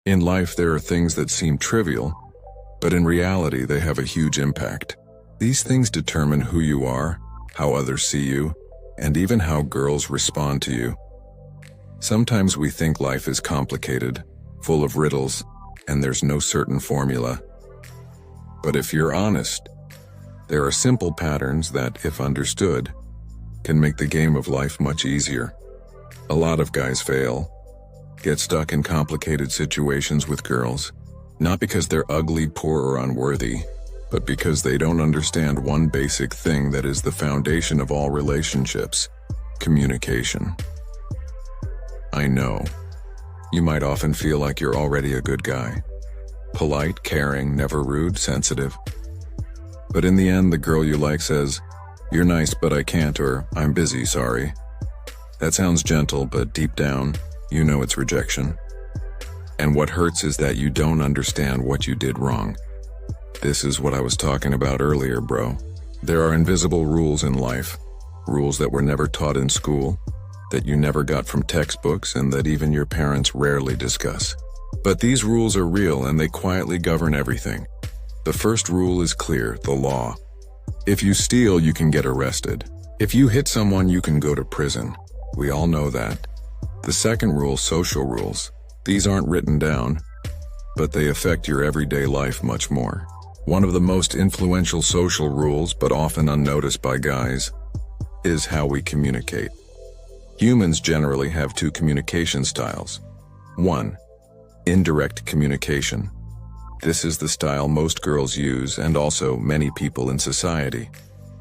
In life, there are things that seem trivial, but in reality, they have a huge impact. These things determine who you are, how others see you, and even how girls respond to you. Sometimes we think life is complicated, full of riddles, and there's no certain formula. But if you're honest, there are simple patterns that, if understood, can make the game of life much easier. A lot of guys fail, get stuck in complicated situations with girls, not because they're ugly, poor, or unworthy, but because they don't understand one basic thing that is the foundation of all relationships: communication. I know. You might often feel like you're already a good guy. Polite, caring, never rude, sensitive. But in the end, the girl you like says, "You're nice, but I can't," or "I'm busy, sorry." That sounds gentle, but deep down, you know it's rejection. And what hurts is that you don't understand what you did wrong. This is what I was talking about earlier, bro. There are invisible rules in life, rules that were never taught in school, that you never got from textbooks, and that even your parents rarely discuss. But these rules are real, and they quietly govern everything. The first rule is clear: the law. If you steal, you can get arrested. If you hit someone, you can go to prison. We all know that. The second rule: social rules. These aren't written down, but they affect your everyday life much more. One of the most influential social rules, but often unnoticed by guys, is how we communicate. Humans generally have two communication styles. 1. Indirect communication. This is the style most girls use, and also many people in society.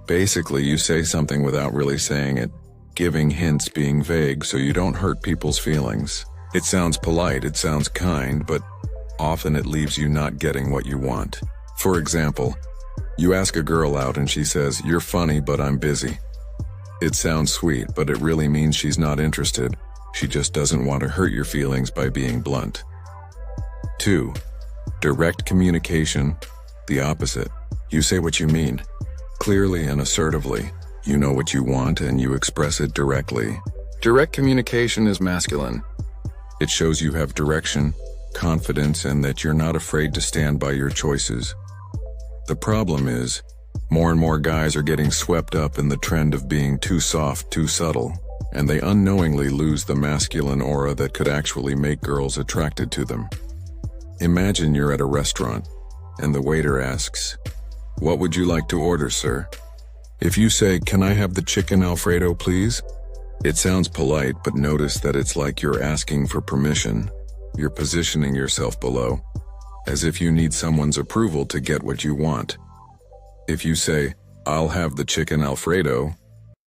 Basically, you say something without really saying it, giving hints, being vague so you don't hurt people's feelings. It sounds polite, it sounds kind, but often it leaves you not getting what you want. For example, you ask a girl out and she says, "You're funny, but I'm busy." It sounds sweet, but it really means she's not interested. She just doesn't want to hurt your feelings by being blunt. 2. Direct communication, the opposite. You say what you mean, clearly and assertively. You know what you want and you express it directly. Direct communication is masculine. It shows you have direction, confidence, and that you're not afraid to stand by your choices. The problem is, more and more guys are getting swept up in the trend of being too soft, too subtle, and they unknowingly lose the masculine aura that could actually make girls attracted to them. Imagine you're at a restaurant, and the waiter asks, "What would you like to order, sir?" If you say, "Can I have the chicken Alfredo, please?" It sounds polite, but notice that it's like you're asking for permission. You're positioning yourself below, as if you need someone's approval to get what you want. If you say, "I'll have the chicken Alfredo,"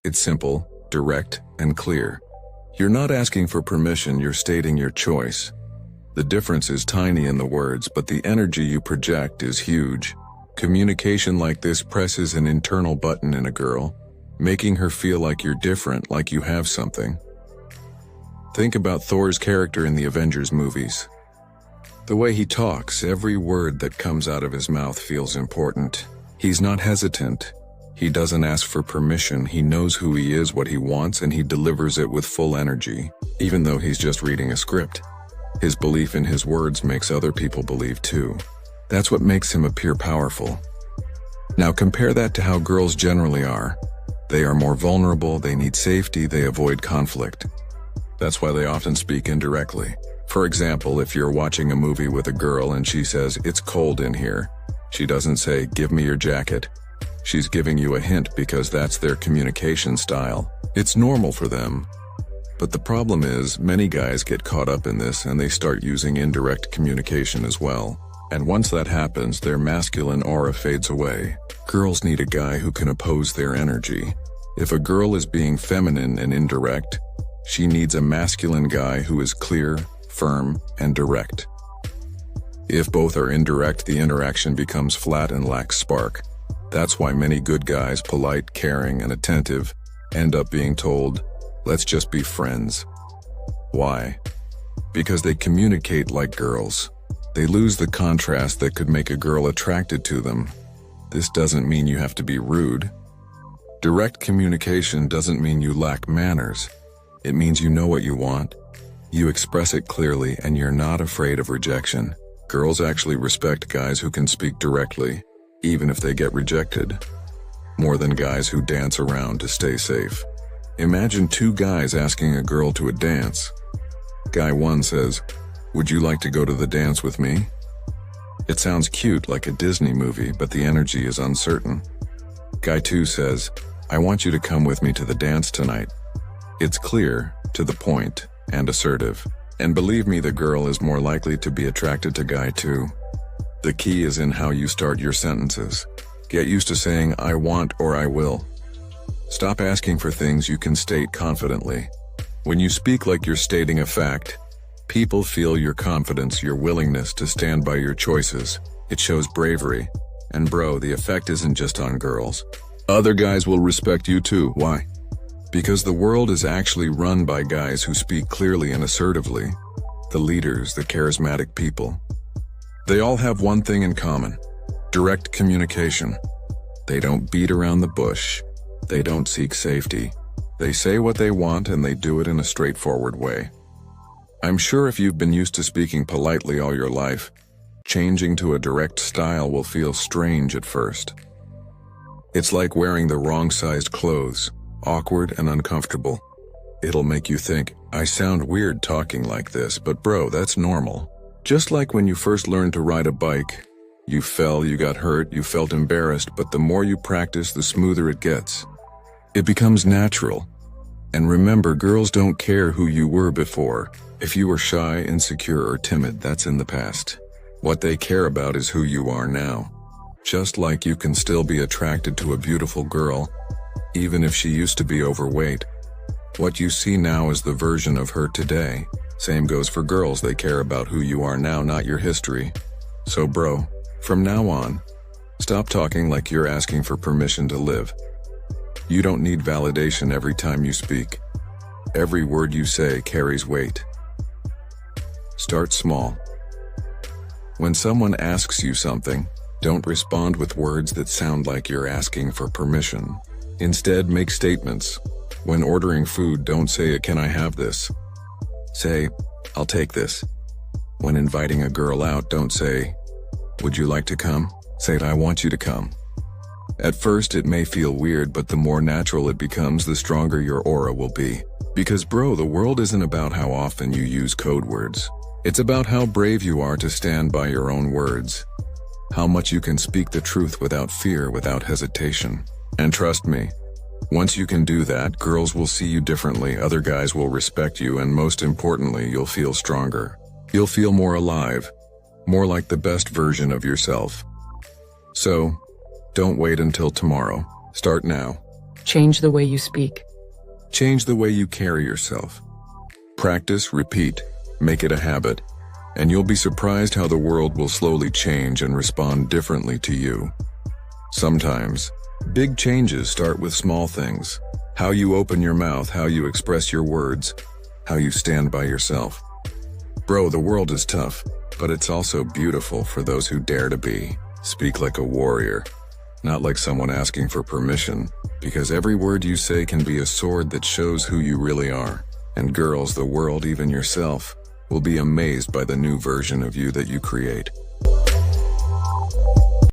it's simple, direct, and clear. You're not asking for permission, you're stating your choice. The difference is tiny in the words, but the energy you project is huge. Communication like this presses an internal button in a girl, making her feel like you're different, like you have something. Think about Thor's character in the Avengers movies. The way he talks, every word that comes out of his mouth feels important. He's not hesitant. He doesn't ask for permission. He knows who he is, what he wants, and he delivers it with full energy, even though he's just reading a script. His belief in his words makes other people believe too. That's what makes him appear powerful. Now compare that to how girls generally are. They are more vulnerable, they need safety, they avoid conflict. That's why they often speak indirectly. For example, if you're watching a movie with a girl and she says, "It's cold in here," she doesn't say, "Give me your jacket." She's giving you a hint because that's their communication style. It's normal for them. But the problem is, many guys get caught up in this and they start using indirect communication as well. And once that happens, their masculine aura fades away. Girls need a guy who can oppose their energy. If a girl is being feminine and indirect, she needs a masculine guy who is clear, firm, and direct. If both are indirect, the interaction becomes flat and lacks spark. That's why many good guys, polite, caring, and attentive, end up being told, "Let's just be friends." Why? Because they communicate like girls. They lose the contrast that could make a girl attracted to them. This doesn't mean you have to be rude. Direct communication doesn't mean you lack manners. It means you know what you want, You express it clearly and you're not afraid of rejection. Girls actually respect guys who can speak directly, even if they get rejected, more than guys who dance around to stay safe. Imagine two guys asking a girl to a dance. Guy 1 says, "Would you like to go to the dance with me?" It sounds cute like a Disney movie, but the energy is uncertain. Guy 2 says, "I want you to come with me to the dance tonight." It's clear, to the point, and assertive. And believe me, the girl is more likely to be attracted to Guy 2. The key is in how you start your sentences. Get used to saying "I want" or "I will." Stop asking for things you can state confidently. When you speak like you're stating a fact, people feel your confidence, your willingness to stand by your choices. It shows bravery. And bro, the effect isn't just on girls. Other guys will respect you too. Why? Because the world is actually run by guys who speak clearly and assertively. The leaders, the charismatic people. They all have one thing in common: direct communication. They don't beat around the bush. They don't seek safety. They say what they want and they do it in a straightforward way. I'm sure if you've been used to speaking politely all your life, changing to a direct style will feel strange at first. It's like wearing the wrong-sized clothes, awkward and uncomfortable. It'll make you think, I sound weird talking like this, but bro, that's normal. Just like when you first learned to ride a bike. You fell, you got hurt, you felt embarrassed, but the more you practice, the smoother it gets. It becomes natural. And remember, girls don't care who you were before. If you were shy, insecure, or timid, that's in the past. What they care about is who you are now. Just like you can still be attracted to a beautiful girl, even if she used to be overweight. What you see now is the version of her today. Same goes for girls, they care about who you are now, not your history. So bro, from now on, stop talking like you're asking for permission to live. You don't need validation every time you speak. Every word you say carries weight. Start small. When someone asks you something, don't respond with words that sound like you're asking for permission. Instead, make statements. When ordering food, don't say, "Can I have this?" Say, "I'll take this." When inviting a girl out, don't say, "Would you like to come?" Say, "I want you to come." At first, it may feel weird, but the more natural it becomes, the stronger your aura will be. Because bro, the world isn't about how often you use code words. It's about how brave you are to stand by your own words. How much you can speak the truth without fear, without hesitation. And trust me, once you can do that, girls will see you differently, other guys will respect you, and most importantly, you'll feel stronger. You'll feel more alive, more like the best version of yourself. So, don't wait until tomorrow. Start now. Change the way you speak. Change the way you carry yourself. Practice, repeat, make it a habit, and you'll be surprised how the world will slowly change and respond differently to you. Sometimes, big changes start with small things. How you open your mouth, how you express your words, how you stand by yourself. Bro, the world is tough, but it's also beautiful for those who dare to be. Speak like a warrior, not like someone asking for permission, because every word you say can be a sword that shows who you really are. And girls, the world, even yourself, will be amazed by the new version of you that you create.